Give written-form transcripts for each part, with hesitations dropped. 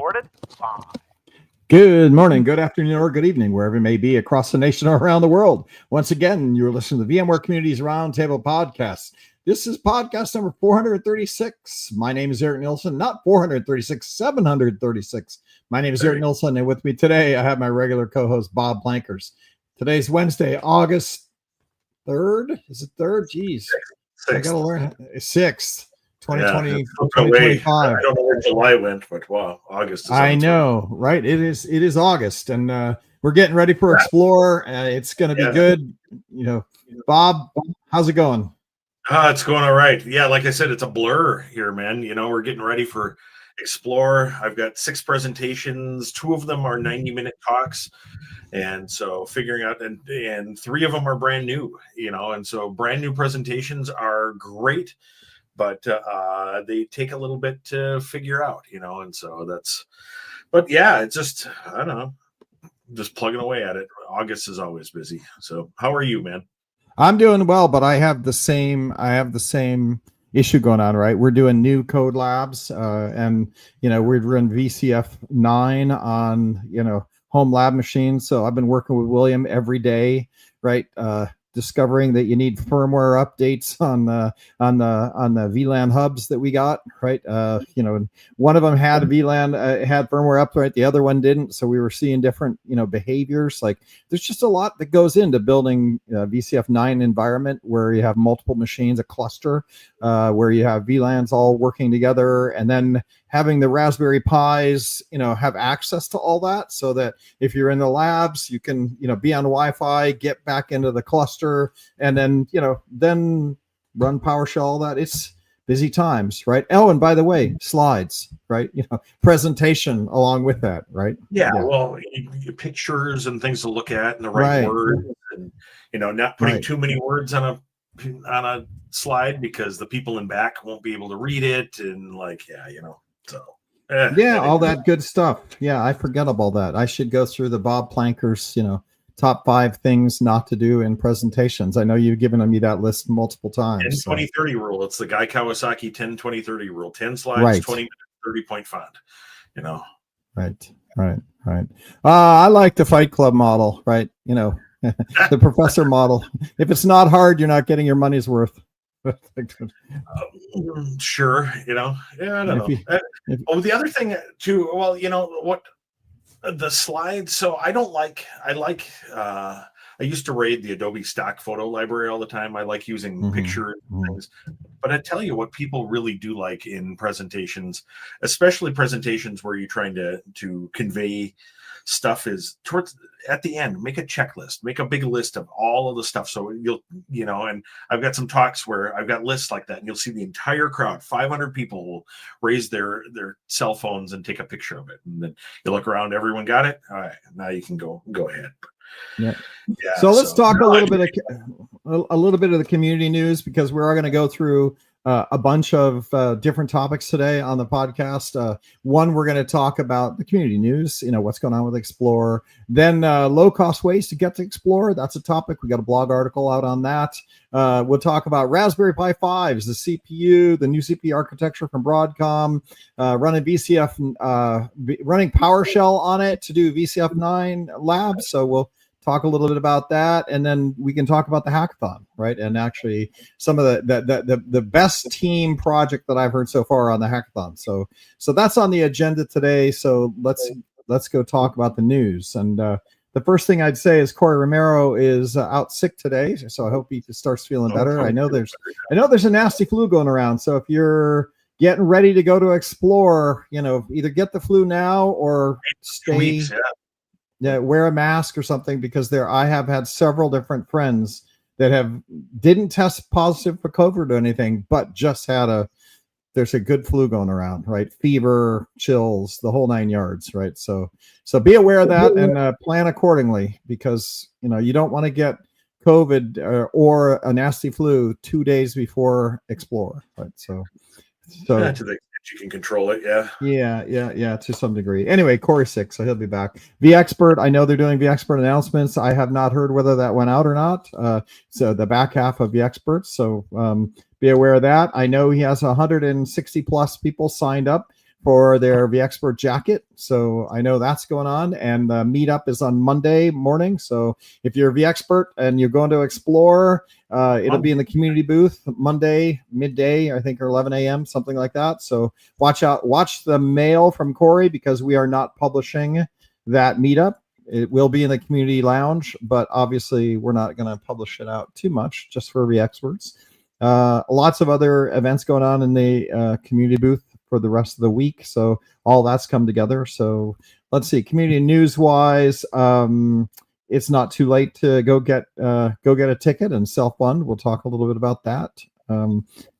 recorded. 5. Good morning, good afternoon, or good evening, wherever it may be across the nation or around the world. Once again, you're listening to the VMware Communities Roundtable podcast. This is podcast number 436. My name is Eric Nilsson, not 436, 736. My name is Eric Nilsson, and with me today, I have my regular co-host, Bob Plankers. Today's Wednesday, August 3rd. Is it 3rd? Jeez. I got to learn. 6th. 2020, yeah, 2025. I don't know where July went, but wow, August is I know, right? It is August, and we're getting ready for Explore. It's going to be good. You know, Bob, how's it going? It's going all right. Yeah, like I said, it's a blur here, man. You know, we're getting ready for Explore. I've got 6 presentations. 2 of them are 90-minute talks. And so figuring out, and 3 of them are brand new, you know, and so brand new presentations are great, but they take a little bit to figure out, you know, and so but yeah, it's just, I don't know, just plugging away at it. August is always busy. So how are you, man? I'm doing well, but I have the same issue going on, right? We're doing new code labs, and, you know, we're running VCF 9 on, you know, home lab machines. So I've been working with William every day, right? Discovering that you need firmware updates on the VLAN hubs that we got, right? You know, and one of them had a VLAN had firmware up, right? The other one didn't. So we were seeing different, you know, behaviors. Like there's just a lot that goes into building a VCF 9 environment where you have multiple machines, a cluster, where you have VLANs all working together, and then having the Raspberry Pis, you know, have access to all that, so that if you're in the labs, you can, you know, be on Wi-Fi, get back into the cluster, and then, you know, then run PowerShell, all that. It's busy times, right? Oh, and by the way, slides, right? You know, presentation along with that, right? Yeah. Well, pictures and things to look at, and the right words, and, you know, not putting too many words on a slide because the people in back won't be able to read it, and like, yeah, you know. So all that good stuff. Yeah, I forget about that. I should go through the Bob Plankers, you know, top 5 things not to do in presentations. I know you've given me that list multiple times. 10-20-30 rule. It's the Guy Kawasaki 10-20-30 rule. 10 slides, 20 minutes, 30-point font. You know. Right. I like the Fight Club model, right? You know, the professor model. If it's not hard, you're not getting your money's worth. Sure, you know. Yeah, I don't know. The other thing too, well, you know what, the slides. So I used to raid the Adobe stock photo library all the time. I like using pictures and things. But I tell you what people really do like in presentations, especially presentations where you're trying to convey stuff, is towards at the end, make a checklist, make a big list of all of the stuff. So you know, and I've got some talks where I've got lists like that, and you'll see the entire crowd, 500 people, will raise their cell phones and take a picture of it. And then you look around, everyone got it. All right, now you can go ahead. Yeah. So let's talk a little bit of the community news, because we're going to go through a bunch of different topics today on the podcast. One, we're going to talk about the community news, you know, what's going on with Explore. Then low-cost ways to get to Explore. That's a topic. We got a blog article out on that. We'll talk about Raspberry Pi 5s, the CPU, the new CPU architecture from Broadcom, running VCF, running PowerShell on it to do VCF 9 labs. So we'll talk a little bit about that, and then we can talk about the hackathon, right? And actually some of the best team project that I've heard so far on the hackathon. So that's on the agenda today. So let's go talk about the news. And the first thing I'd say is Corey Romero is out sick today, so I hope he starts feeling better. I know there's a nasty flu going around. So if you're getting ready to go to Explore, you know, either get the flu now or stay. Yeah, wear a mask or something, because I have had several different friends that didn't test positive for COVID or anything, but just had there's a good flu going around, right? Fever, chills, the whole 9 yards, right? So be aware of that and plan accordingly, because, you know, you don't want to get COVID or a nasty flu 2 days before Explore, right? So you can control it. Yeah, to some degree. Anyway, Corey's sick, so he'll be back. vExpert, I know they're doing vExpert announcements. I have not heard whether that went out or not. So the back half of vExpert. So be aware of that. I know he has 160 plus people signed up for their VExpert jacket. So I know that's going on, and the meetup is on Monday morning. So if you're a VExpert and you're going to explore, it'll be in the community booth Monday midday, I think, or 11 a.m., something like that. So watch the mail from Corey, because we are not publishing that meetup. It will be in the community lounge, but obviously we're not going to publish it out too much, just for VExperts. Lots of other events going on in the community booth for the rest of the week. So all that's come together. So let's see, community news wise, it's not too late to go get a ticket and self-fund. We'll talk a little bit about that,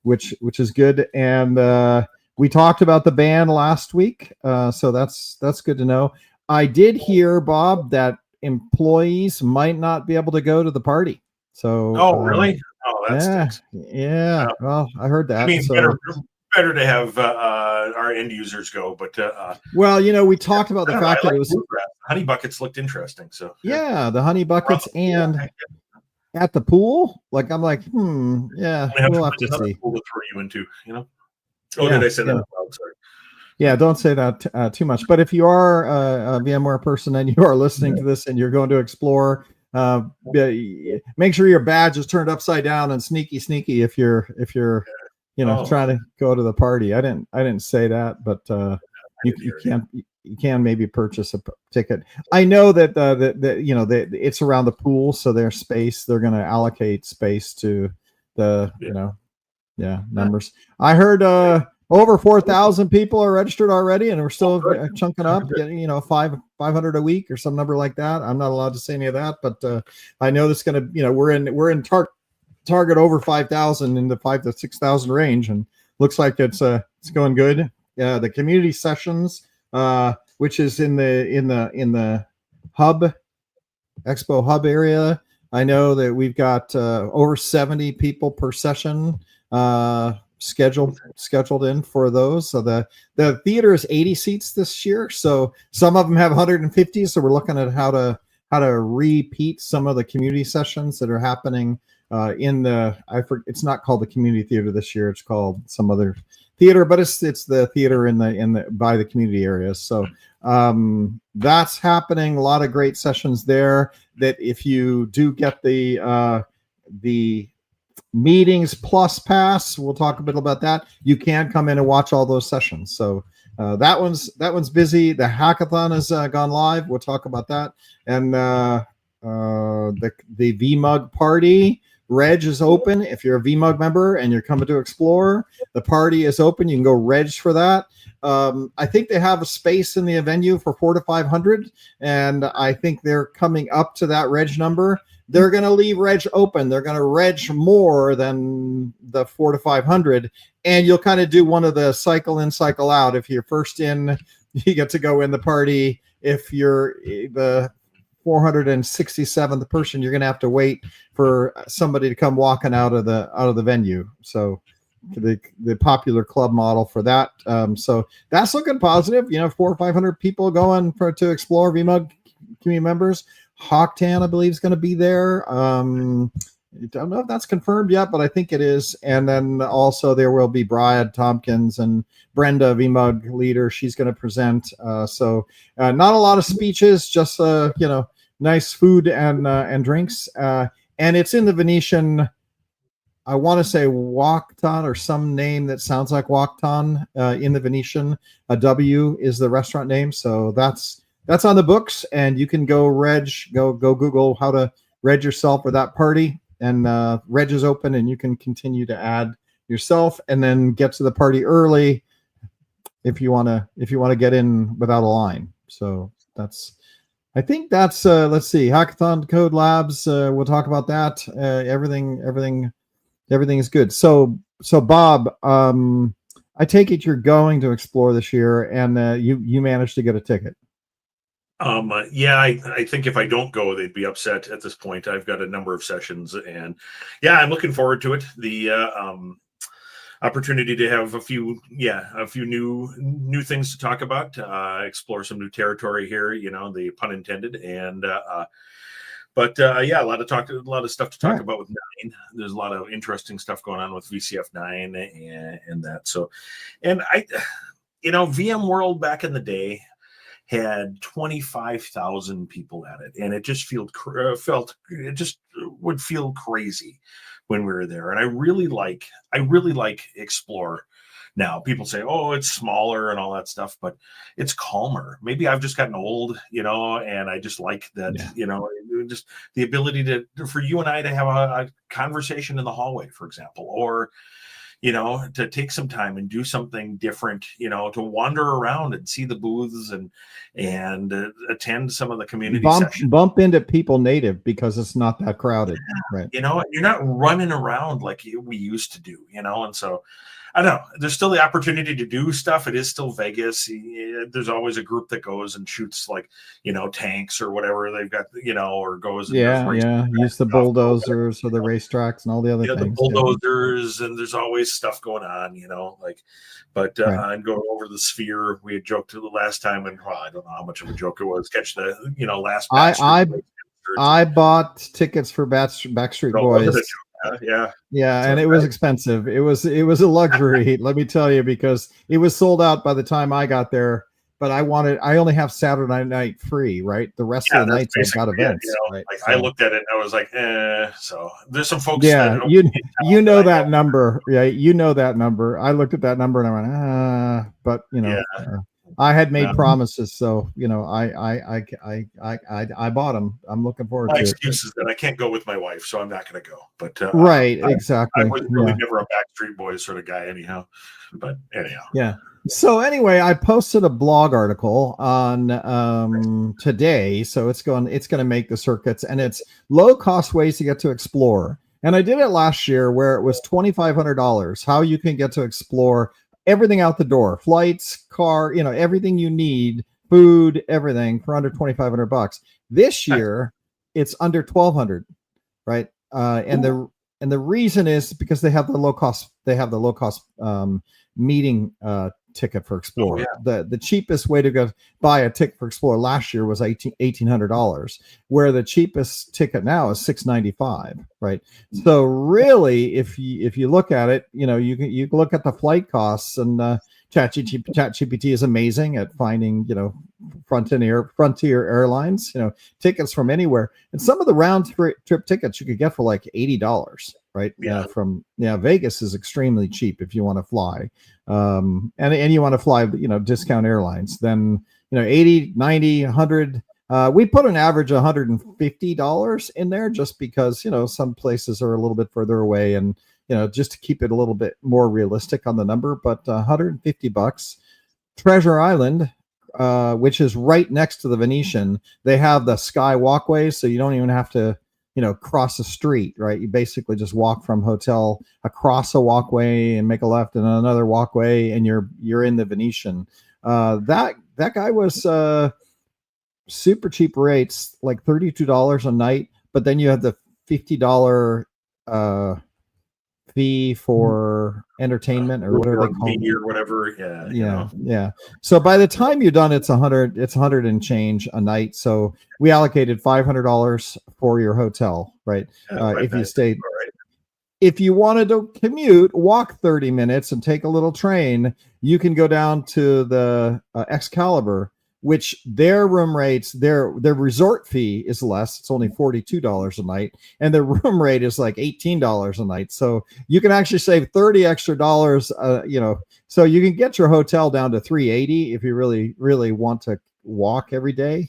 which is good. And we talked about the ban last week. So that's good to know. I did hear, Bob, that employees might not be able to go to the party. So really? Oh, that stinks. Yeah. Well, I heard that. I mean, so better to have our end users go, but well, we talked about the fact that it was honey buckets looked interesting. So yeah, the honey buckets and at the pool. Like I'm like, yeah, we'll have to see. Pool to throw you into, did I say that? Oh, sorry. Yeah, don't say that too much. But if you are a VMware person and you are listening to this and you're going to explore, make sure your badge is turned upside down and sneaky if you're trying to go to the party. I didn't say that, but you can maybe purchase a ticket. I know that it's around the pool, so there's space. They're going to allocate space to the numbers. I heard over 4,000 people are registered already, and we're still chunking up, getting 500 a week or some number like that. I'm not allowed to say any of that, but I know this is going to, we're in target over 5,000 in the 5,000 to 6,000 range, and looks like it's going good. The community sessions, which is in the hub, expo hub area. I know that we've got over 70 people per session scheduled in for those. So the theater is 80 seats this year. So some of them have 150. So we're looking at how to repeat some of the community sessions that are happening it's not called the community theater this year. It's called some other theater, but it's the theater in the by the community areas. So that's happening. A lot of great sessions there. That if you do get the meetings plus pass, we'll talk a bit about that. You can come in and watch all those sessions. So that one's busy. The hackathon has gone live. We'll talk about that. And the VMUG party, Reg is open. If you're a VMUG member and you're coming to explore, the party is open. You can go reg for that. I think they have a space in the venue for 400 to 500, and I think they're coming up to that reg number. They're going to leave reg open. They're going to reg more than the 400 to 500, and you'll kind of do one of the cycle in, cycle out. If you're first in, you get to go in the party. If you're the 467th person, you're going to have to wait for somebody to come walking out of the venue. So the popular club model for that. So that's looking positive. 400 or 500 people going to explore VMUG community members. Hawktan, I believe, is going to be there. I don't know if that's confirmed yet, but I think it is. And then also there will be Brad Tompkins and Brenda, VMUG leader. She's going to present. So not a lot of speeches, just nice food and drinks. And it's in the Venetian. I want to say Wokton or some name that sounds like Wokton in the Venetian. A W is the restaurant name. So that's on the books, and you can go Google how to reg yourself for that party, and reg is open, and you can continue to add yourself and then get to the party early if you want to get in without a line. So I think that's let's see, Hackathon Code Labs. We'll talk about that. Everything is good. So Bob, I take it you're going to explore this year, and you managed to get a ticket. I think if I don't go, they'd be upset at this point. I've got a number of sessions, and I'm looking forward to it. The opportunity to have a few new things to talk about, explore some new territory here, the pun intended. And a lot of stuff to talk about with 9. There's a lot of interesting stuff going on with VCF 9 and that. So, and VMworld back in the day had 25,000 people at it, and it just it just would feel crazy when we were there. And I really like Explore. Now people say, oh, it's smaller and all that stuff, but it's calmer. Maybe I've just gotten old, and I just like that, just the ability for you and I to have a conversation in the hallway, for example, or to take some time and do something different, to wander around and see the booths and attend some of the community sessions. Bump into people native because it's not that crowded. Right. You're not running around like we used to do, and so I don't know. There's still the opportunity to do stuff. It is still Vegas. There's always a group that goes and shoots tanks or whatever they've got, or goes. And use the bulldozers or the racetracks and all the other things. The bulldozers, and there's always stuff going on, and going over the Sphere. We had joked the last time, and I don't know how much of a joke it was. Catch the, last. I bought tickets for Backstreet Boys. And it was expensive. It was a luxury, let me tell you, because it was sold out by the time I got there. But I only have Saturday night free, right? The rest of the nights I've got events. Right? I looked at it and I was like, So there's some folks. Yeah, you know that number, right? You know that number. I looked at that number and I went, but I had made promises, so I bought them. I'm looking forward to it. My excuse is that I can't go with my wife, so I'm not going to go. But exactly. I was really never a Backstreet Boys sort of guy, anyhow. But anyhow, yeah. So anyway, I posted a blog article on today, so it's going to make the circuits, and it's low cost ways to get to Explore. And I did it last year where it was $2,500. How you can get to Explore. Everything out the door, flights, car, everything you need, food, everything for under $2,500. This year, it's under $1,200, right? And the reason is because they have the low cost meeting ticket for Explore. The cheapest way to go buy a ticket for Explore last year was $1,800, where the cheapest ticket now is $695, right? So really, if you look at it, you can look at the flight costs, and ChatGPT is amazing at finding Frontier Airlines tickets from anywhere, and some of the round trip tickets you could get for like $80. Right. From Vegas is extremely cheap if you want to fly. And you want to fly, discount airlines, then, 80, 90, 100. We put an average of $150 in there just because, some places are a little bit further away, and, just to keep it a little bit more realistic on the number, but $150. Treasure Island, which is right next to the Venetian, they have the sky walkway, so you don't even have to cross the street, right? You basically just walk from hotel across a walkway and make a left and another walkway, and you're in the Venetian. That guy was super cheap rates, like $32 a night, but then you have the $50 fee for entertainment or whatever they call it, or whatever. Yeah. So by the time you're done, it's $100 and change a night. So we allocated $500 for your hotel, right? If you stayed. Right. If you wanted to commute, walk 30 minutes and take a little train, you can go down to the Excalibur, which their room rates, their resort fee is less. It's only $42 a night, and their room rate is like $18 a night. So you can actually save $30 extra. So you can get your hotel down to $380 if you really, really want to walk every day.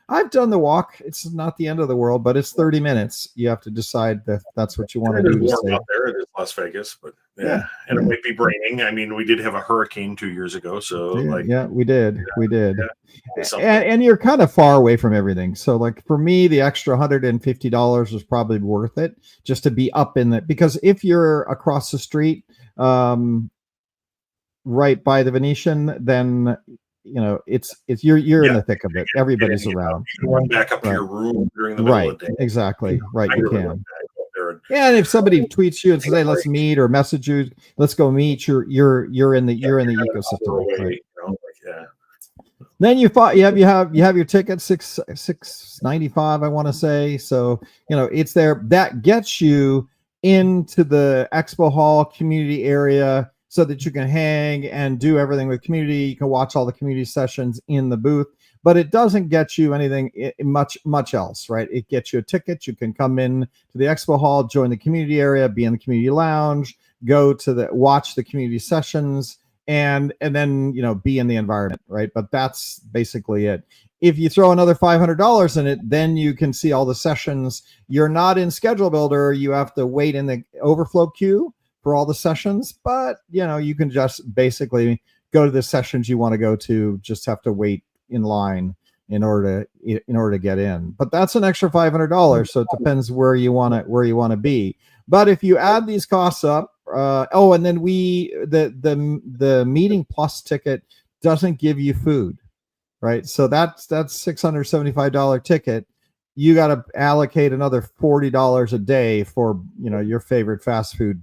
I've done the walk. It's not the end of the world, but it's 30 minutes. You have to decide that that's what you want to do. It is warm out there. It is Las Vegas, but and it might be raining. I mean, we did have a hurricane 2 years ago, so we did. And you're kind of far away from everything. So like for me, the extra $150 was probably worth it just to be up in the, because if you're across the street, right by the Venetian, then it's you're in the thick of it. Everybody's around. You run back up to your room during the middle of the day. Exactly. Right. You can. Yeah, and if somebody tweets you and says, "Hey, let's meet," or message you, "Let's go meet," you're in the ecosystem. Right? Then you have your ticket $695, I want to say. So it's there. That gets you into the expo hall community area. so that you can hang and do everything with community. You can watch all the community sessions in the booth, but it doesn't get you anything much else, right? It gets you a ticket. You can come in to the expo hall, join the community area, be in the community lounge, go to watch the community sessions, and then be in the environment, right? But that's basically it. If you throw another $500 in it, then you can see all the sessions. You're not in Schedule Builder. You have to wait in the overflow queue for all the sessions, but you can just basically go to the sessions you want to go to. Just have to wait in line in order to get in. But that's an extra $500, so it depends where you want to be. But if you add these costs up, and then the Meeting Plus ticket doesn't give you food, right? So that's $675 ticket. You got to allocate another $40 a day for your favorite fast food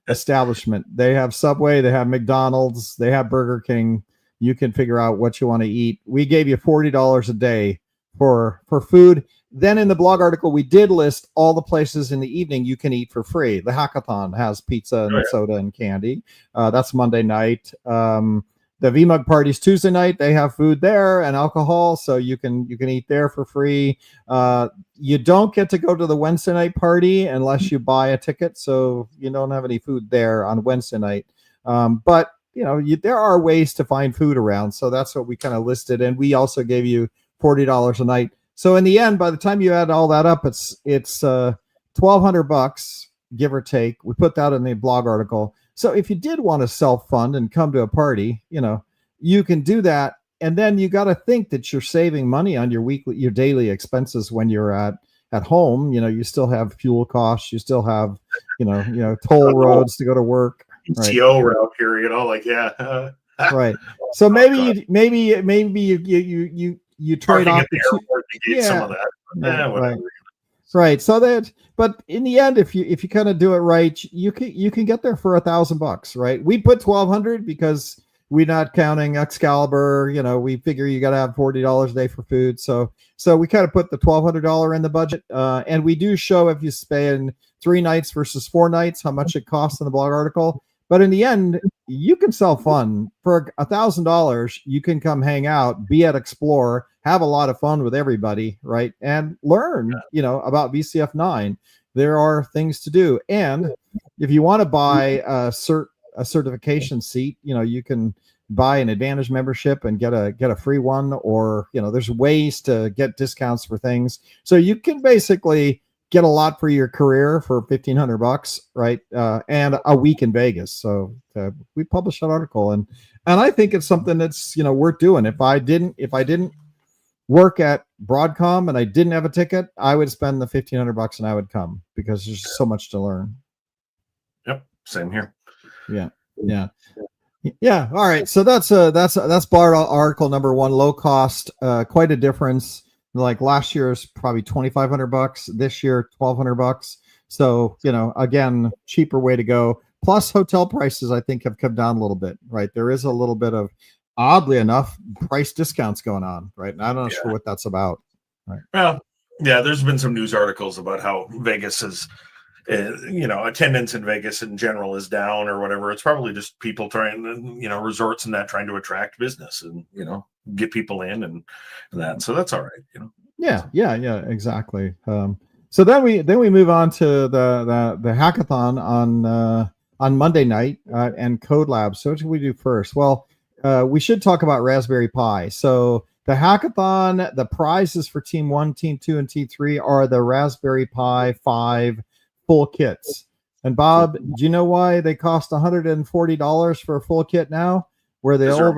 establishment. They have Subway, they have McDonald's, they have Burger King. You can figure out what you want to eat. We gave you $40 a day for food. Then in the blog article, we did list all the places in the evening you can eat for free. The Hackathon has pizza and soda and candy. That's Monday night. The VMUG party's Tuesday night. They have food there and alcohol, so you can eat there for free. You don't get to go to the Wednesday night party unless you buy a ticket, so you don't have any food there on Wednesday night. But there are ways to find food around, so that's what we kind of listed, and we also gave you $40 a night. So in the end, by the time you add all that up, it's $1,200, give or take. We put that in the blog article. So if you did want to self-fund and come to a party, you can do that. And then you got to think that you're saving money on your daily expenses when you're at home. You still have fuel costs. You still have, toll roads to go to work. PTO route here, right. So maybe you trade off some of that. Right. Right. So but in the end, if you kind of do it right, you can get there for $1,000, right? We put $1,200 because we're not counting Excalibur. We figure you got to have $40 a day for food. So we kind of put the $1,200 in the budget. And we do show if you spend 3 nights versus 4 nights, how much it costs in the blog article. But in the end, you can self-fund for $1,000. You can come hang out, be at Explore, have a lot of fun with everybody, right? And learn, about VCF 9. There are things to do. And if you want to buy a certification seat, you can buy an Advantage membership and get a free one, or there's ways to get discounts for things. So you can basically get a lot for your career for $1,500, right? And a week in Vegas. So we published that article, and I think it's something that's worth doing. If I didn't work at Broadcom and I didn't have a ticket, I would spend the $1,500 and I would come, because there's so much to learn. Yep, same here. Yeah. All right. So that's bar article number 1. Low cost, quite a difference. Like last year's probably $2,500. This year $1,200. So again, cheaper way to go. Plus hotel prices, I think, have come down a little bit. Right. There is a little bit of, oddly enough, price discounts going on. Right. And I'm not sure what that's about. Right. Well, there's been some news articles about how Vegas is. Attendance in Vegas in general is down or whatever. It's probably just people trying to, resorts and that, trying to attract business and, get people in and that. So that's all right. Yeah, exactly. So then we move on to the hackathon on Monday night and Code Lab. So what should we do first? Well, we should talk about Raspberry Pi. So the hackathon, the prizes for Team 1, Team 2, and Team 3 are the Raspberry Pi 5 full kits. And Bob, do you know why they cost $140 for a full kit now? Where the old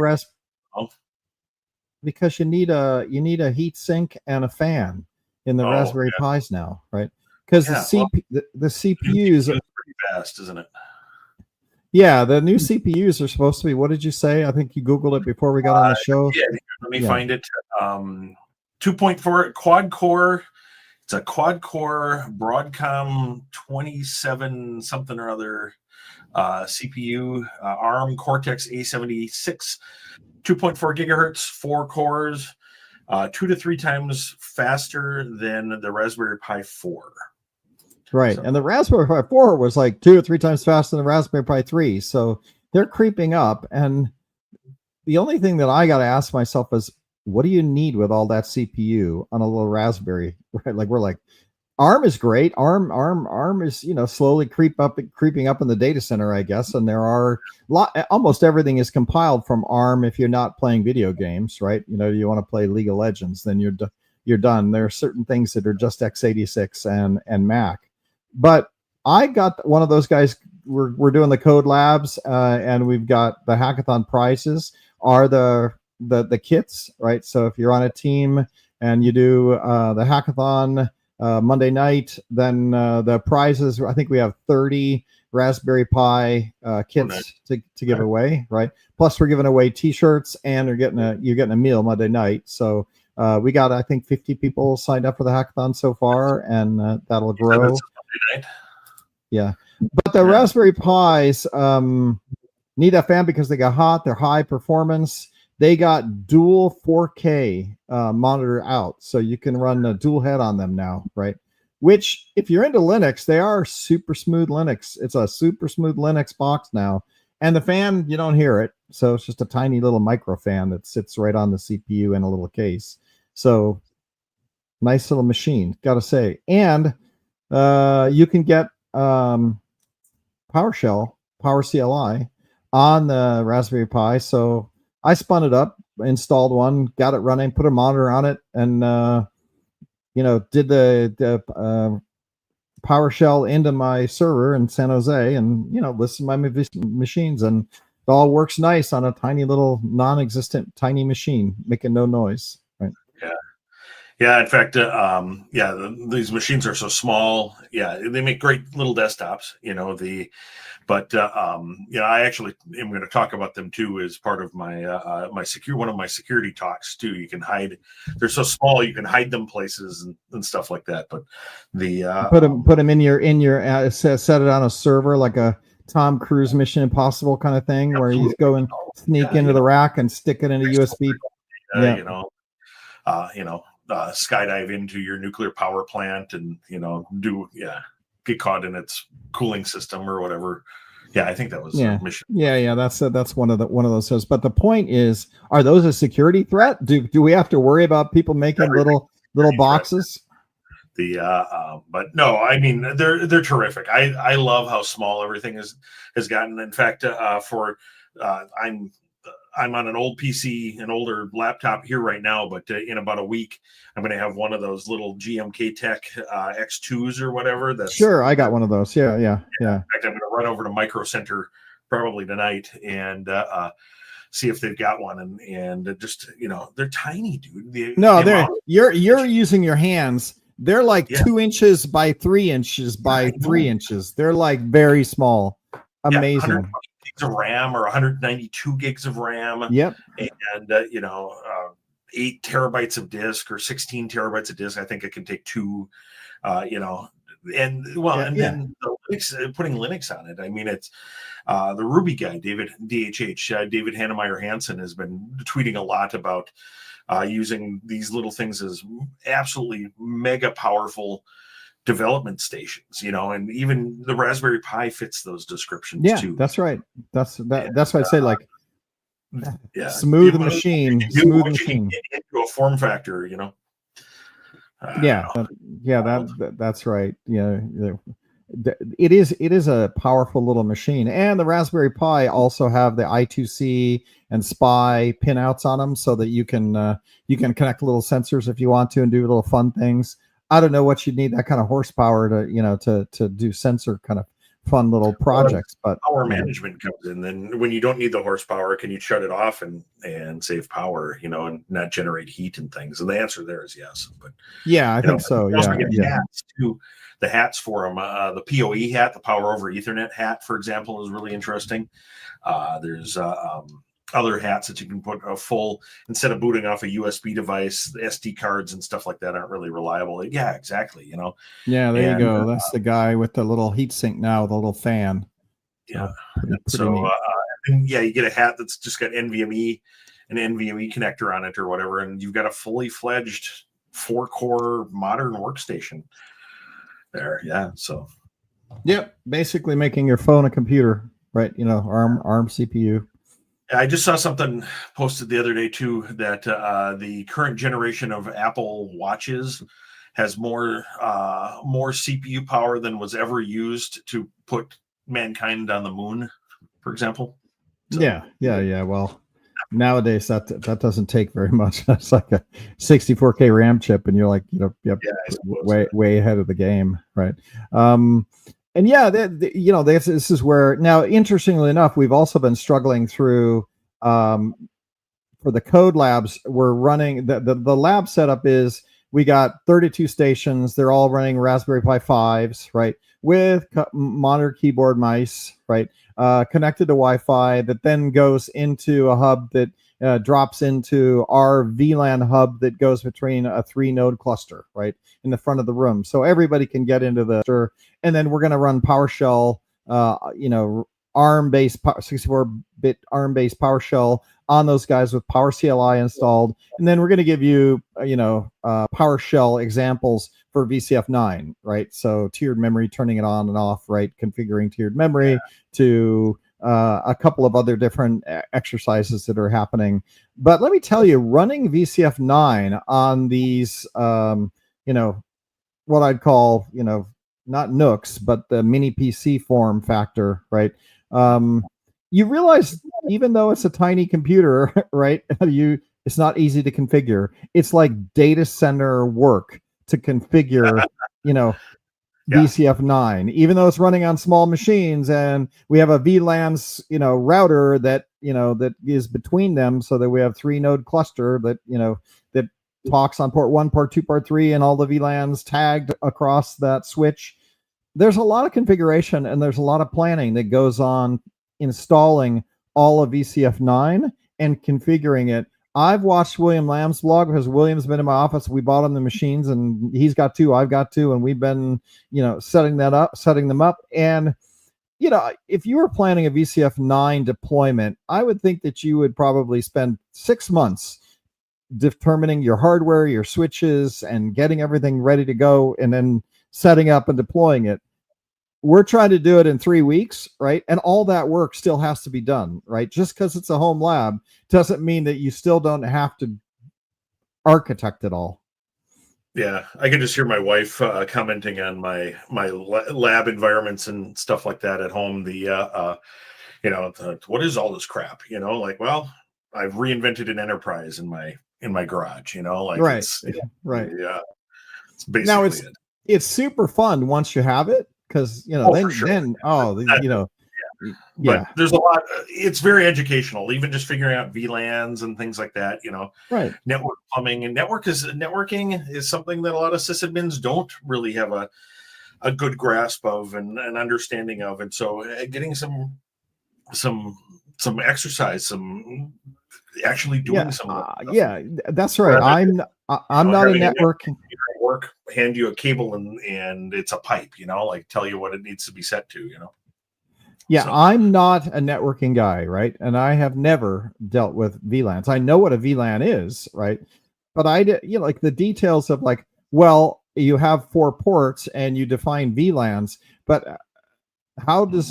because you need a heat sink and a fan in the Raspberry Pis now, right? Because the CPUs are pretty fast, isn't it? Yeah, the new CPUs are supposed to be. What did you say? I think you Googled it before we got on the show. Let me find it. 2.4 quad core. It's a quad core Broadcom 27 something or other CPU, ARM Cortex A76, 2.4 gigahertz, 4 cores, 2 to 3 times faster than the Raspberry Pi 4. Right. And the Raspberry Pi 4 was like 2 or 3 times faster than the Raspberry Pi 3. So they're creeping up. And the only thing that I got to ask myself is, what do you need with all that CPU on a little Raspberry? Right? Like, we're like, ARM is great. ARM is, slowly creeping up in the data center, I guess. And there are almost everything is compiled from ARM. If you're not playing video games, right? You want to play League of Legends, then you're done. There are certain things that are just x86 and Mac. But I got one of those guys. We're doing the code labs, and we've got the hackathon prizes are the kits, right? So if you're on a team and you do the hackathon Monday night, then the prizes, I think we have 30 Raspberry Pi kits to give away, right? Plus we're giving away t-shirts, and you're getting a meal Monday night. So we got, I think, 50 people signed up for the hackathon so far, and that'll grow. Yeah. But the Raspberry Pis need that fan because they got hot. They're high performance. They got dual 4K monitor out, so you can run a dual head on them now, right? Which, if you're into Linux, they are super smooth Linux. It's a super smooth Linux box now. And the fan, you don't hear it. So it's just a tiny little micro fan that sits right on the CPU in a little case. So nice little machine, got to say. And you can get PowerShell, PowerCLI on the Raspberry Pi. So I spun it up, installed one, got it running, put a monitor on it, and did the PowerShell into my server in San Jose, and listed my machines, and it all works nice on a tiny little non-existent tiny machine, making no noise. Right? Yeah. In fact, these machines are so small. Yeah, they make great little desktops. I actually am going to talk about them too as part of my one of my security talks too. You can hide; they're so small you can hide them places and stuff like that. But put them in your set it on a server like a Tom Cruise Mission Impossible kind of thing, where you go and sneak into the rack and stick it in a USB. Skydive into your nuclear power plant and get caught in its cooling system or whatever. Yeah, I think that was a mission. Yeah. That's one of those. But the point is, are those a security threat? Do we have to worry about people making little boxes? But no, I mean they're terrific. I love how small everything has gotten. In fact, I'm on an old PC, an older laptop here right now, but in about a week, I'm going to have one of those little GMK Tech X2s or whatever. Sure, I got one of those. Yeah. In fact, I'm going to run over to Micro Center probably tonight and see if they've got one. And just they're tiny, dude. You're using your hands. They're like 2 inches by 3 inches by 3 inches. They're like very small. Amazing. Gigs of RAM or 192 gigs of RAM. Yep. And 8 terabytes of disk or 16 terabytes of disk. I think it can take 2. Then putting Linux on it. I mean, it's the Ruby guy, David Hannemeyer Hansen, has been tweeting a lot about using these little things as absolutely mega powerful development stations, and even the Raspberry Pi fits those descriptions too. That's right. That's why I say smooth machine into a form factor, that's right. It is a powerful little machine, and the Raspberry Pi also have the I2C and SPI pinouts on them, so that you can connect little sensors if you want to and do little fun things. I don't know what you'd need that kind of horsepower to do sensor kind of fun little projects, but power management comes in. Then when you don't need the horsepower, can you shut it off and save power, and not generate heat and things? And the answer there is yes. But I think so. Hats too. The hats for them, the PoE hat, the Power over Ethernet hat, for example, is really interesting. There's other hats that you can put a full, instead of booting off a USB device, the SD cards and stuff like that aren't really reliable. Yeah, exactly. Yeah, there you go. That's the guy with the little heat sink now, the little fan. Yeah. You get a hat that's just got an NVMe connector on it or whatever, and you've got a fully fledged 4-core modern workstation. there. Yeah. So. Yep. Basically making your phone a computer, right? ARM CPU. I just saw something posted the other day too that the current generation of Apple Watches has more CPU power than was ever used to put mankind on the moon, for example. So, yeah. Well, nowadays that doesn't take very much. That's like a 64K RAM chip, and you're like, way ahead of the game, right? And yeah, this is where now, interestingly enough, we've also been struggling through for the code labs. We're running the lab setup is we got 32 stations. They're all running Raspberry Pi 5s, right? With monitor, keyboard, mice, right? Connected to Wi-Fi that then goes into a hub that drops into our VLAN hub that goes between a 3-node cluster, right, in the front of the room. So everybody can get into the, and then we're going to run PowerShell, ARM-based 64-bit ARM-based PowerShell on those guys with PowerCLI installed. And then we're going to give you, PowerShell examples for VCF9, right? So tiered memory, turning it on and off, right? Configuring tiered memory to a couple of other different exercises that are happening. But let me tell you, running VCF9 on these, what I'd call, not Nooks, but the mini PC form factor, right? You realize even though it's a tiny computer, right? It's not easy to configure. It's like data center work to configure, VCF9, even though it's running on small machines, and we have a VLANs, router that is between them, so that we have 3-node cluster that that talks on port 1, port 2, port 3, and all the VLANs tagged across that switch. There's a lot of configuration and there's a lot of planning that goes on installing all of VCF9 and configuring it. I've watched William Lamb's blog because William's been in my office. We bought him the machines, and he's got 2, I've got 2, and we've been, setting them up. And, if you were planning a VCF9 deployment, I would think that you would probably spend 6 months determining your hardware, your switches, and getting everything ready to go, and then setting up and deploying it. We're trying to do it in 3 weeks, right? And all that work still has to be done, right? Just because it's a home lab doesn't mean that you still don't have to architect it all. Yeah, I can just hear my wife commenting on my lab environments and stuff like that at home. What is all this crap? Well, I've reinvented an enterprise in my garage. Right, right. Yeah, it's basically now it's super fun once you have it. Because But there's a lot. It's very educational, even just figuring out VLANs and things like that. Right. Network plumbing and networking is something that a lot of sysadmins don't really have a good grasp of and an understanding of, and so getting some exercise, some actually doing some of that that's right. I'm not a networking. Hand you a cable and it's a pipe, tell you what it needs to be set to, Yeah, so. I'm not a networking guy, right? And I have never dealt with VLANs. I know what a VLAN is, right? But like the details of you have 4 ports and you define VLANs, but how do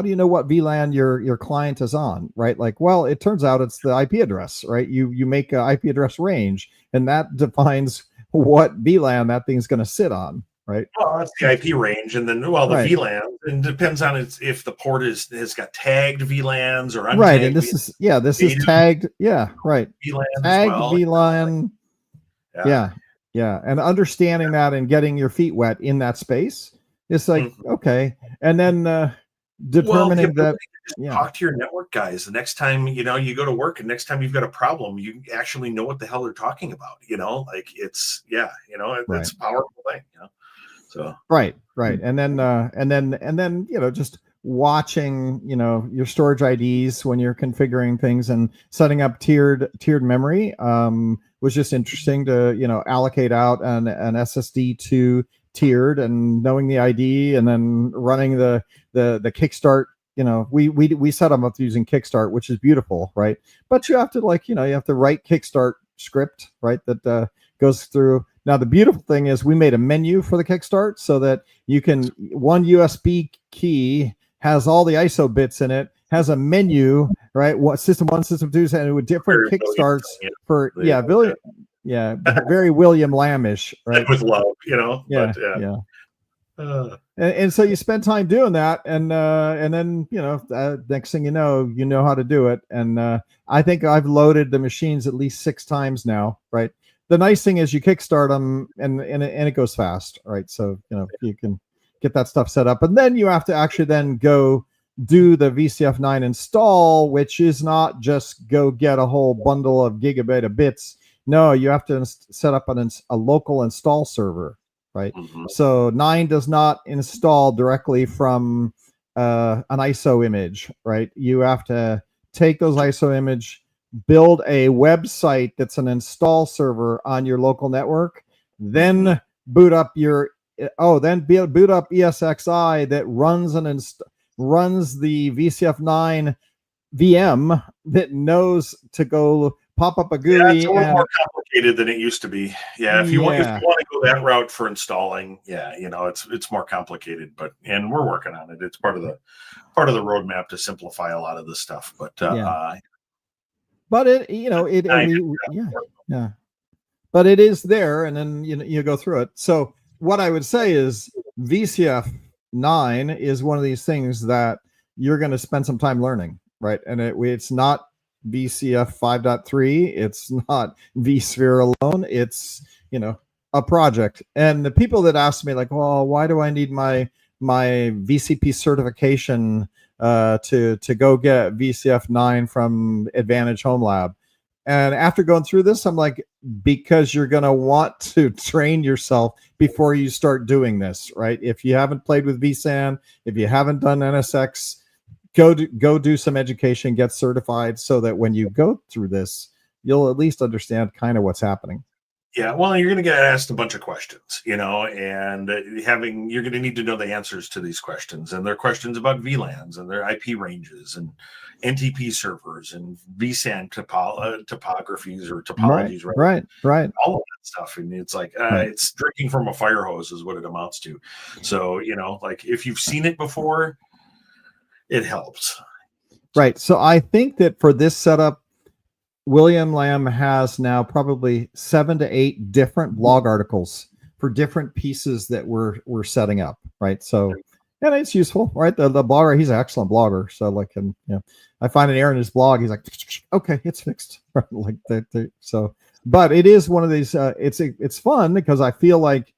you know what VLAN your client is on, right? It turns out it's the IP address, right? You make an IP address range, and that defines what VLAN that thing's going to sit on, right? Well, that's the IP range, and then the VLAN, and depends on if the port has got tagged VLANs or untagged. Right, and this is tagged, right. VLAN tagged VLAN, and understanding that and getting your feet wet in that space, it's okay, and then determining that. Talk to your network guys the next time you go to work, and next time you've got a problem, you actually know what the hell they're talking about. It's it's a powerful thing. So right, and then just watching your storage IDs when you're configuring things and setting up tiered memory was just interesting to allocate out an SSD to tiered and knowing the ID, and then running the kickstart. We set them up using Kickstart, which is beautiful, right? But you have to you have to write Kickstart script, right? That goes through Now, the beautiful thing is we made a menu for the Kickstart so that you can, one USB key has all the ISO bits in it, has a menu, right? What system one, system two, and with different Kickstarts for, very William Lambish, right? With love, you know. Yeah, but yeah. And so you spend time doing that, and then next thing you know how to do it. And I think I've loaded the machines at least 6 times now, right? The nice thing is you kickstart them and it goes fast, right? So you can get that stuff set up, and then you have to actually then go do the VCF9 install, which is not just go get a whole bundle of gigabit of bits. No, you have to set up a local install server, right? Mm-hmm. So 9 does not install directly from an ISO image, right? You have to take those ISO image, build a website that's an install server on your local network, then boot up boot up ESXi that runs the VCF9 VM that knows to go pop up a GUI. Yeah, it's a little more complicated than it used to be. Yeah, if you want to go that route for installing, it's more complicated. And we're working on it. It's part of the roadmap to simplify a lot of this stuff. But but but it is there, and then you go through it. So what I would say is VCF9 is one of these things that you're going to spend some time learning, right? And it's not VCF 5.3. It's not vSphere alone. It's a project. And the people that ask me like, well, why do I need my VCP certification to go get VCF 9 from Advantage Home Lab? And after going through this, I'm like, because you're going to want to train yourself before you start doing this, right? If you haven't played with vSAN, if you haven't done NSX, go do some education, get certified, so that when you go through this, you'll at least understand kind of what's happening. Yeah, well, you're going to get asked a bunch of questions, and you're going to need to know the answers to these questions. And they're questions about VLANs and their IP ranges and NTP servers and vSAN topographies or topologies, right. All of that stuff. And it's like, it's drinking from a fire hose is what it amounts to. So, like if you've seen it before, it helps. Right. So I think that for this setup, William Lamb has now probably 7 to 8 different blog articles for different pieces that we're setting up. Right. So, and it's useful, right? The blogger, he's an excellent blogger. So like, I find an error in his blog. He's like, okay, it's fixed. Like that. So, but it is one of these, it's fun because I feel like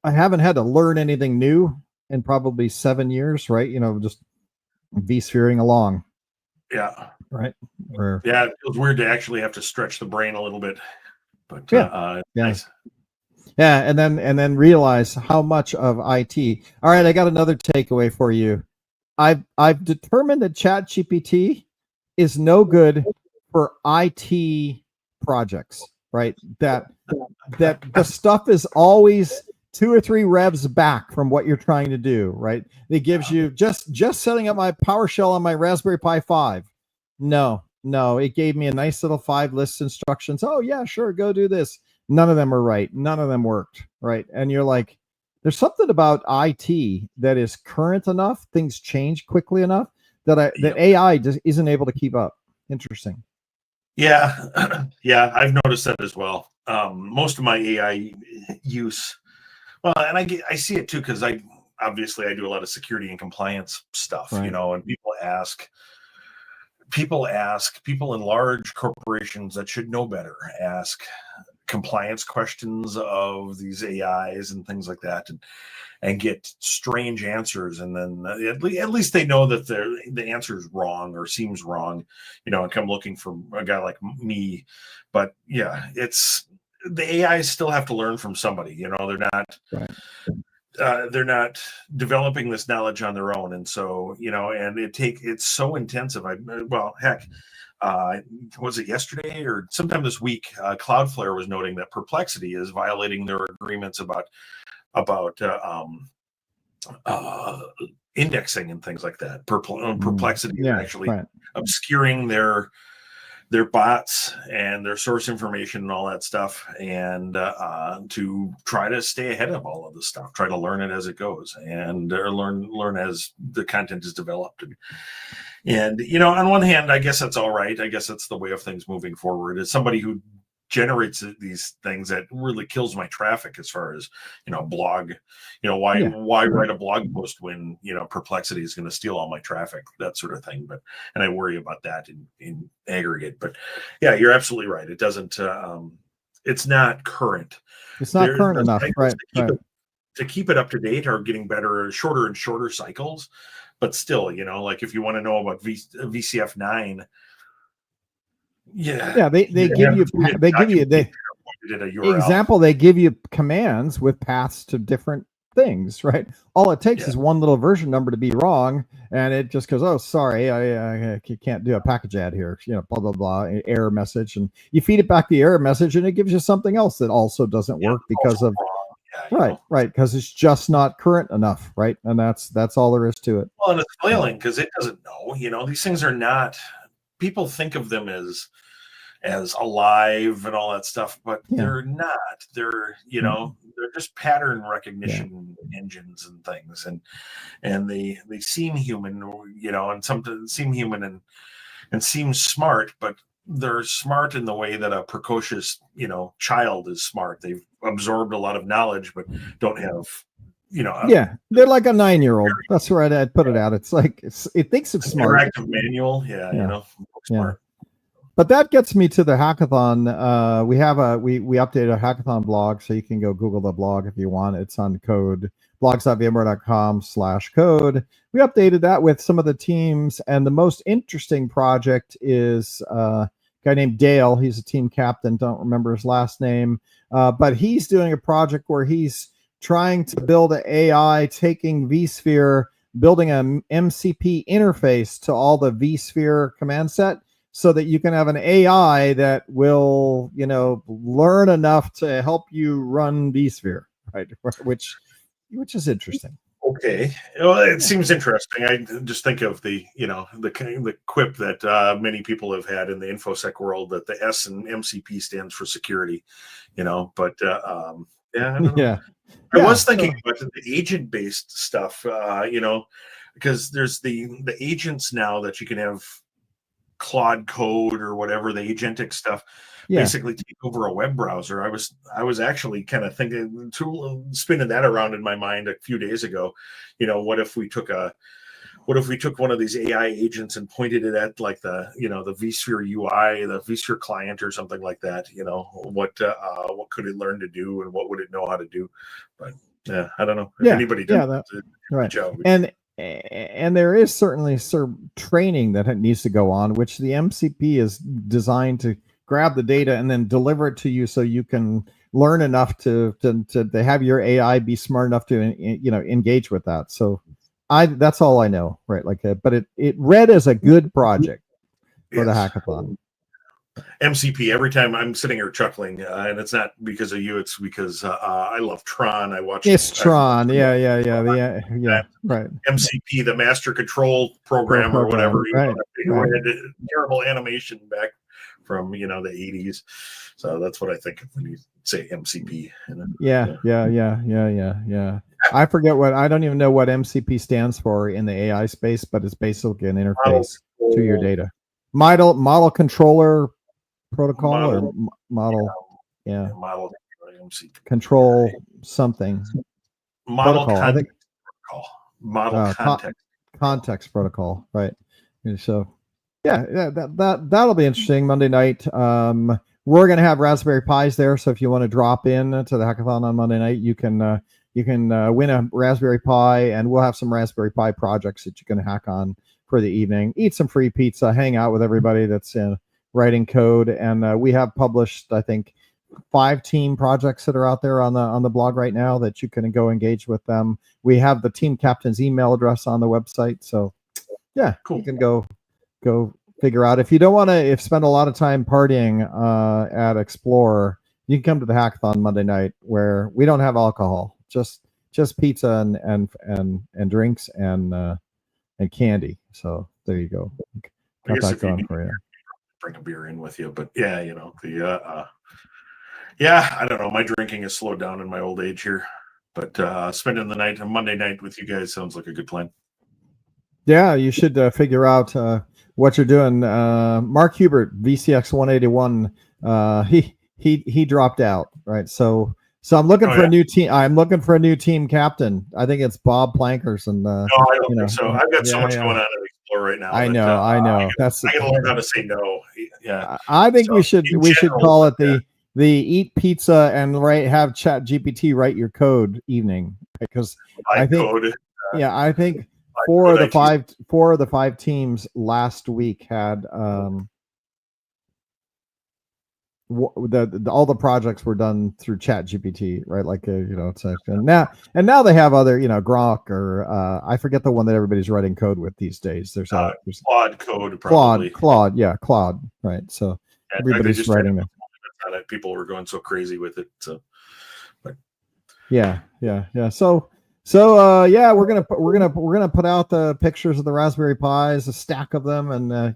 I haven't had to learn anything new in probably 7 years, right? Just vSphereing along. Yeah. Right. It feels weird to actually have to stretch the brain a little bit, but nice. Yeah, and then realize how much of IT. All right, I got another takeaway for you. I've determined that ChatGPT is no good for IT projects, right? That the stuff is always 2 or 3 revs back from what you're trying to do, right? It gives you just setting up my PowerShell on my Raspberry Pi 5. No, it gave me a nice little 5 list instructions. Oh yeah, sure, go do this. None of them are right. None of them worked, right? And you're like, there's something about IT that is current enough, things change quickly enough that AI just isn't able to keep up. Interesting. Yeah, I've noticed that as well. Most of my AI use, well, and I see it too because I do a lot of security and compliance stuff, right. And people in large corporations that should know better ask compliance questions of these AIs and things like that, and get strange answers, and then at least they know that the answer is wrong or seems wrong, and come looking for a guy like me. But yeah, it's the AIs still have to learn from somebody. They're not. Right. They're not developing this knowledge on their own, and so and it's so intensive. Was it yesterday or sometime this week? Cloudflare was noting that Perplexity is violating their agreements about indexing and things like that. Perplexity is actually obscuring their their bots and their source information and all that stuff, and to try to stay ahead of all of this stuff, try to learn it as it goes, and learn as the content is developed. And on one hand, I guess that's all right. I guess that's the way of things moving forward. As somebody who generates these things, that really kills my traffic as far as blog. Why write a blog post when Perplexity is going to steal all my traffic, that sort of thing. And I worry about that in aggregate. But yeah, you're absolutely right. It doesn't. It's not current. It's not current enough, right? To keep it up to date are getting better, shorter and shorter cycles. But still, like if you want to know about VCF 9. Yeah, they give you example. They give you commands with paths to different things, right? All it takes is one little version number to be wrong, and it just goes, "Oh, sorry, I can't do a package add here." Blah blah blah, error message, and you feed it back the error message, and it gives you something else that also doesn't work because of right, because it's just not current enough, right? And that's all there is to it. Well, and it's flailing because it doesn't know. These things are not. People think of them as alive and all that stuff, but they're not. They're they're just pattern recognition engines and things, and they seem human, and sometimes seem human and seem smart, but they're smart in the way that a precocious child is smart. They've absorbed a lot of knowledge, but don't have they're like a 9-year-old. That's where I'd put it out. It's like it thinks it's smart. Interactive manual, smart. But that gets me to the hackathon. We updated a hackathon blog, so you can go Google the blog if you want. It's on code blogs.vmware.com/code. We updated that with some of the teams, and the most interesting project is a guy named Dale. He's a team captain. Don't remember his last name, but he's doing a project where he's trying to build an AI, taking vSphere, building an MCP interface to all the vSphere command set, so that you can have an AI that will, learn enough to help you run vSphere, right? Which is interesting. Okay, well, it seems interesting. I just think of the quip that many people have had in the InfoSec world, that the S in MCP stands for security, But I don't know. I was thinking about the agent-based stuff, because there's the agents now that you can have Claude Code or whatever, the agentic stuff, basically take over a web browser. I was actually kind of thinking, spinning that around in my mind a few days ago. What if we took one of these AI agents and pointed it at like the vSphere UI, the vSphere client or something like that? What could it learn to do and what would it know how to do? But I don't know if anybody does that. Right. And there is certainly some training that needs to go on, which the MCP is designed to grab the data and then deliver it to you, so you can learn enough to have your AI be smart enough to engage with that. So that's all I know, right? But it read as a good project for the hackathon. MCP, every time I'm sitting here chuckling, and it's not because of you, it's because I love Tron. I watch Tron. Right. MCP, the Master Control Program or whatever. Right. Terrible animation back from the 80s. So that's what I think of when you say MCP. Yeah. I forget I don't even know what MCP stands for in the AI space, but it's basically an interface to your data. Model controller protocol model MCP. Control something. Model protocol, I think. Protocol. Model context protocol, right? So that'll be interesting. Monday night. We're going to have Raspberry Pis there, so if you want to drop in to the hackathon on Monday night, you can win a Raspberry Pi, and we'll have some Raspberry Pi projects that you can hack on for the evening. Eat some free pizza, hang out with everybody that's writing code, and we have published, I think, 5 team projects that are out there on the blog right now that you can go engage with them. We have the team captain's email address on the website, so cool. You can go figure out. If you don't want to spend a lot of time partying at Explorer, you can come to the hackathon Monday night, where we don't have alcohol, just pizza and drinks and candy. So there you go. Got that going for you. bring a beer in with you. But yeah, you know, yeah, I don't know. My drinking has slowed down in my old age here, but spending the night on Monday night with you guys sounds like a good plan. Yeah, you should figure out what you're doing. Mark Hubert, VCX 181. He dropped out, right? So I'm looking for a new team. I'm looking for a new team captain. I think it's Bob Plankerson. No, I don't think so. I've got so much going on at Explore right now. I know. I gotta learn how to say no. Yeah, I think we should call it the eat pizza and have Chat GPT write your code evening, because I think I think four of the five teams last week had all the projects were done through Chat GPT, right? Like it's now they have other Grok or I forget the one that everybody's writing code with these days. There's Claude code, probably Claude, right? So everybody's writing them. People were going so crazy with it. So, but yeah. So yeah, we're gonna put out the pictures of the Raspberry Pis, a stack of them, and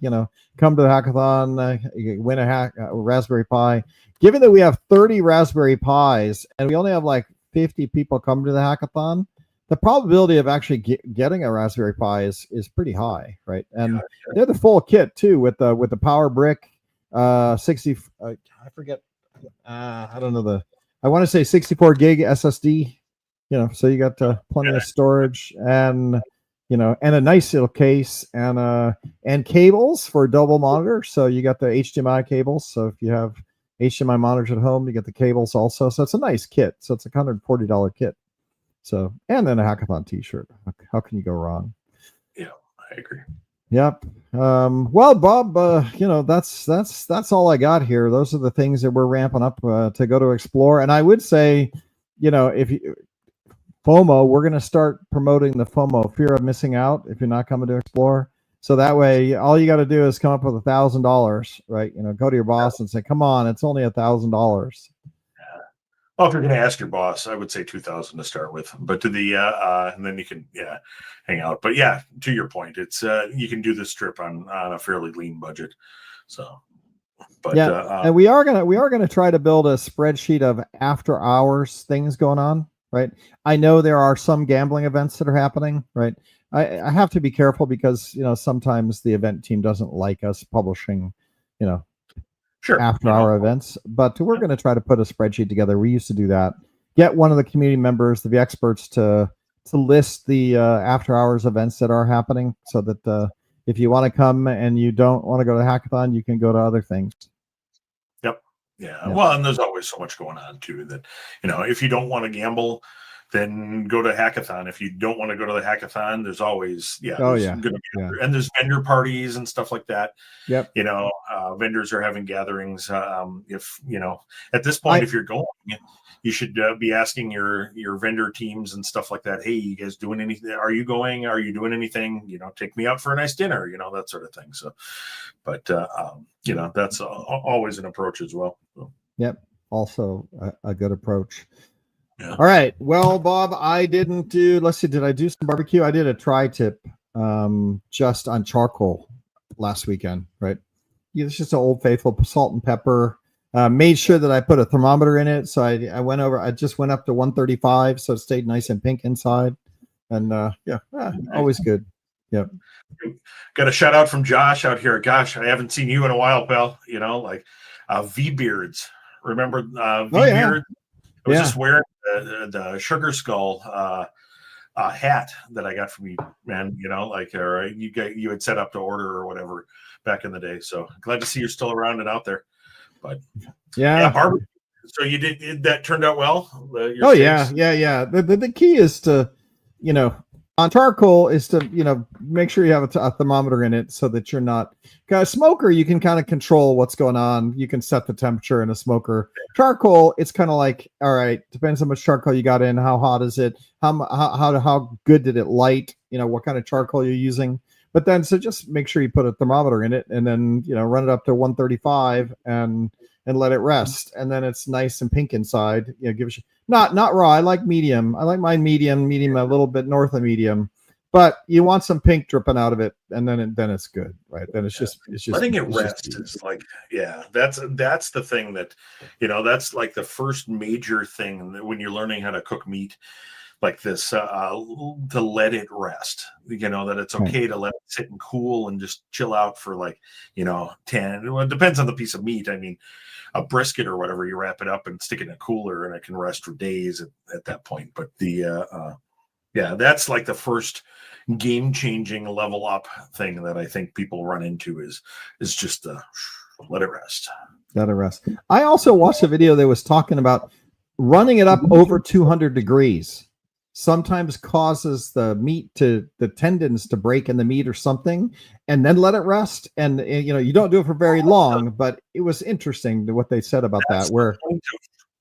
come to the hackathon, win a Raspberry Pi. Given that we have 30 Raspberry Pis and we only have like 50 people come to the hackathon, the probability of actually getting a Raspberry Pi is pretty high, right? And they're the full kit too, with the power brick, 60. I forget. I don't know I want to say 64 gig SSD. So you got plenty of storage and and a nice little case and cables for a double monitor. So you got the HDMI cables. So if you have HDMI monitors at home, you get the cables also. So it's a nice kit. So it's a $140 kit. So, and then a hackathon t-shirt. How can you go wrong? Yeah, I agree. Yep. Well, Bob, that's all I got here. Those are the things that we're ramping up to go to Explore. And I would say, if you FOMO, we're going to start promoting the FOMO, fear of missing out, if you're not coming to Explore. So that way, all you got to do is come up with $1,000, right? Go to your boss and say, "Come on, it's only $1,000." Well, if you're going to ask your boss, I would say 2,000 to start with, but to the and then you can hang out. But yeah, to your point, it's you can do this trip on a fairly lean budget. So, but and we are gonna try to build a spreadsheet of after hours things going on. Right. I know there are some gambling events that are happening. Right. I have to be careful because, sometimes the event team doesn't like us publishing, after hour events, but we're going to try to put a spreadsheet together. We used to do that. Get one of the community members, the experts to list the after hours events that are happening so that if you want to come and you don't want to go to the hackathon, you can go to other things. Yeah. Well, and there's always so much going on too that, if you don't want to gamble, then go to Hackathon. If you don't want to go to the Hackathon, there's always, gonna be and there's vendor parties and stuff like that. Yep. Vendors are having gatherings. If, at this point, if you're going, you should be asking your vendor teams and stuff like that. Hey, you guys doing anything? Are you going? Are you doing anything? Take me out for a nice dinner, that sort of thing. So, but, that's always an approach as well. So. Yep. Also a good approach. Yeah. All right. Well, Bob, I didn't do, let's see, did I do some barbecue? I did a tri-tip just on charcoal last weekend, right? It's just an Old Faithful salt and pepper. Made sure that I put a thermometer in it. So I just went up to 135. So it stayed nice and pink inside. And always good. Yep. Got a shout out from Josh out here. Gosh, I haven't seen you in a while, pal. V-Beards. Remember V-Beard? I was just wearing the Sugar Skull hat that I got from you, man. You had set up to order or whatever back in the day. So glad to see you're still around and out there. But barbecue. So you did that turned out well? Yeah. The key is to, on charcoal is to, make sure you have a thermometer in it so that you're not, because smoker, you can kind of control what's going on. You can set the temperature in a smoker. Charcoal, it's kind of like, all right, depends how much charcoal you got in, how hot is it, how good did it light, what kind of charcoal you're using. But then, so just make sure you put a thermometer in it and then, run it up to 135 and let it rest. And then it's nice and pink inside. Give it not raw. I like medium. I like mine medium, a little bit north of medium. but you want some pink dripping out of it, and then it's good, right? Then it's just letting it rest is like, that's the thing that, that's like the first major thing that when you're learning how to cook meat like this, to let it rest, that it's okay to let it sit and cool and just chill out for like, 10, well, it depends on the piece of meat. I mean, a brisket or whatever, you wrap it up and stick it in a cooler and it can rest for days at that point. But that's like the first game-changing level up thing that I think people run into is just let it rest. Let it rest. I also watched a video that was talking about running it up over 200 degrees sometimes causes the tendons to break in the meat or something, and then let it rest. And you don't do it for very long, but it was interesting to what they said about that. Where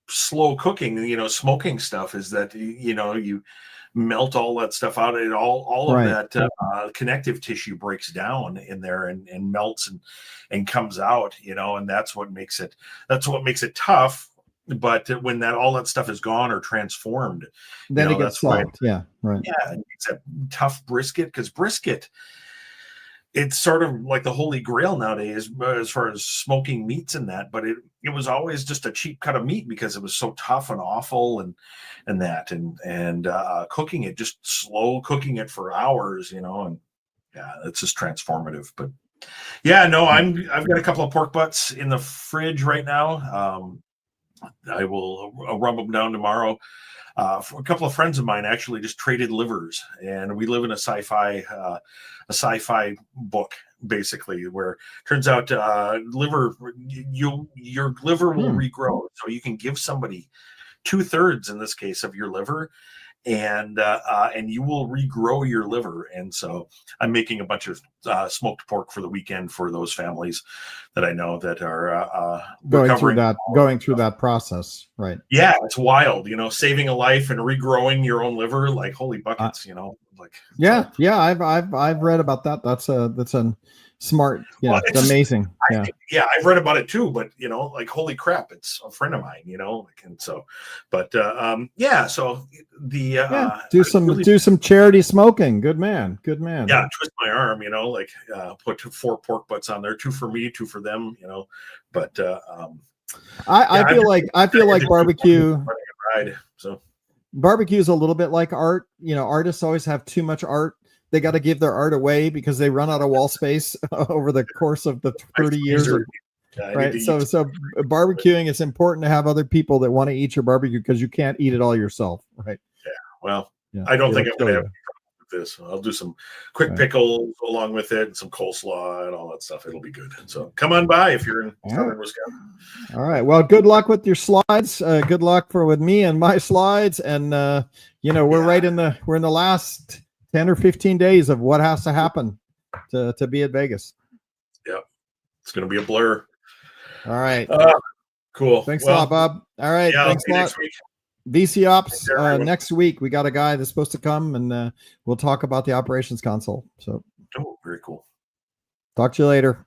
slow cooking, smoking stuff is that you melt all that stuff out, and all of that connective tissue breaks down in there and melts and comes out, and that's what makes it tough. But when all that stuff is gone or transformed, then it gets soft. Yeah, right. Yeah, it's a tough brisket, because brisket, it's sort of like the holy grail nowadays as far as smoking meats and that. But it was always just a cheap cut of meat because it was so tough and awful and cooking it, just slow cooking it for hours, and it's just transformative. But I've got a couple of pork butts in the fridge right now. I will rub them down tomorrow. For a couple of friends of mine actually just traded livers, and we live in a sci-fi book, basically, where it turns out your liver will regrow, so you can give somebody 2/3 in this case of your liver, and you will regrow your liver. And so I'm making a bunch of smoked pork for the weekend for those families that I know that are going through that process, right? Yeah, it's wild, saving a life and regrowing your own liver, like holy buckets, I've read about that. That's a smart, it's amazing. I've read about it too, but like holy crap, it's a friend of mine, and so, but so do some charity smoking. Good man. Yeah, twist my arm, put 4 pork butts on there, 2 for me, 2 for them, but I feel like barbecue. So barbecue is a little bit like art. Artists always have too much art. They got to give their art away because they run out of wall space over the course of the 30 years. Right. So barbecuing, it's important to have other people that want to eat your barbecue because you can't eat it all yourself. Right. Yeah. Well, I don't think I'm going to have this. I'll do some quick pickles along with it and some coleslaw and all that stuff. It'll be good. So come on by if you're in southern Wisconsin. All right. Well, good luck with your slides. Good luck with me and my slides. And we're in the last 10 or 15 days of what has to happen to be at Vegas. Yep. It's going to be a blur. All right. Cool. Thanks a lot, Bob. All right. Thanks a lot. Next week. VC Ops next week. We got a guy that's supposed to come, and we'll talk about the operations console. So, very cool. Talk to you later.